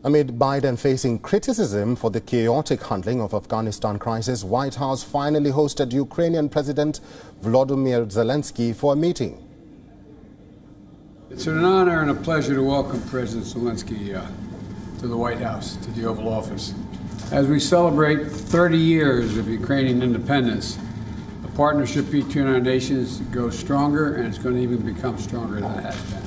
Amid Biden facing criticism for the chaotic handling of Afghanistan crisis, White House finally hosted Ukrainian President Volodymyr Zelensky for a meeting. It's an honor and a pleasure to welcome President Zelensky to the White House, to the Oval Office. As we celebrate 30 years of Ukrainian independence, the partnership between our nations grows stronger, and it's going to even become stronger than it has been.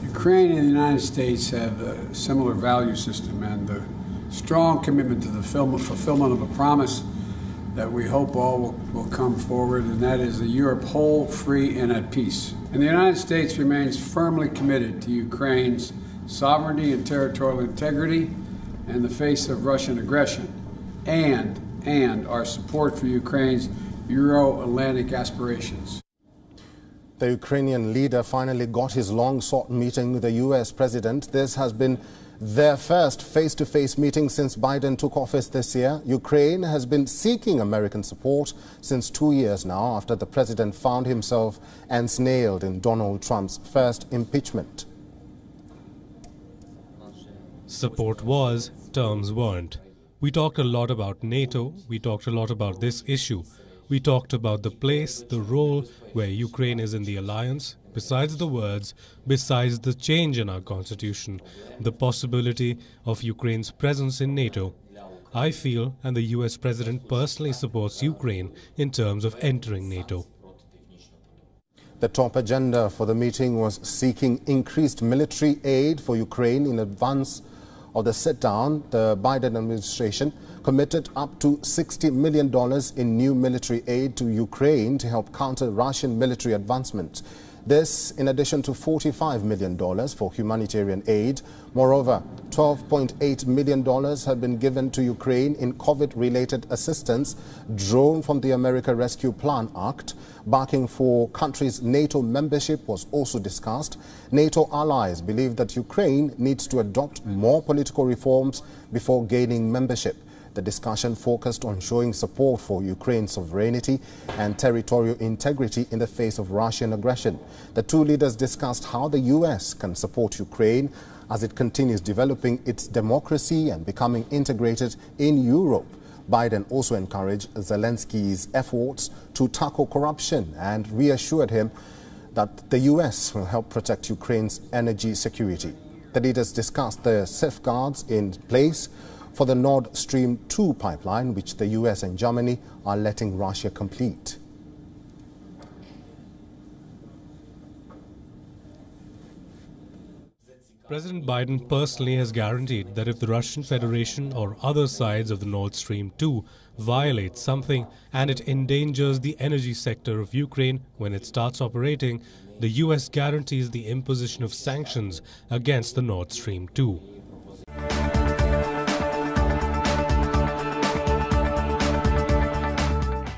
Ukraine and the United States have a similar value system and a strong commitment to the fulfillment of a promise that we hope all will come forward, and that is a Europe whole, free, and at peace. And the United States remains firmly committed to Ukraine's sovereignty and territorial integrity in the face of Russian aggression, and our support for Ukraine's Euro-Atlantic aspirations. The Ukrainian leader finally got his long-sought meeting with the U.S. president. This has been their first face-to-face meeting since Biden took office this year. Ukraine has been seeking American support since 2 years now after the president found himself ensnared in Donald Trump's first impeachment. Support was, terms weren't. We talked a lot about NATO, we talked a lot about this issue. We talked about the place, the role where Ukraine is in the alliance, besides the words, besides the change in our constitution, the possibility of Ukraine's presence in NATO. I feel, and the US president personally supports Ukraine in terms of entering NATO. The top agenda for the meeting was seeking increased military aid for Ukraine in advance of the sit-down. The Biden administration committed up to $60 million in new military aid to Ukraine to help counter Russian military advancement. This in addition to $45 million for humanitarian aid. Moreover, $12.8 million have been given to Ukraine in COVID-related assistance drawn from the America Rescue Plan Act. Backing for countries' NATO membership was also discussed. NATO allies believe that Ukraine needs to adopt more political reforms before gaining membership. The discussion focused on showing support for Ukraine's sovereignty and territorial integrity in the face of Russian aggression. The two leaders discussed how the U.S. can support Ukraine as it continues developing its democracy and becoming integrated in Europe. Biden also encouraged Zelensky's efforts to tackle corruption and reassured him that the U.S. will help protect Ukraine's energy security. The leaders discussed the safeguards in place for the Nord Stream 2 pipeline, which the US and Germany are letting Russia complete. President Biden personally has guaranteed that if the Russian Federation or other sides of the Nord Stream 2 violate something and it endangers the energy sector of Ukraine when it starts operating, the US guarantees the imposition of sanctions against the Nord Stream 2.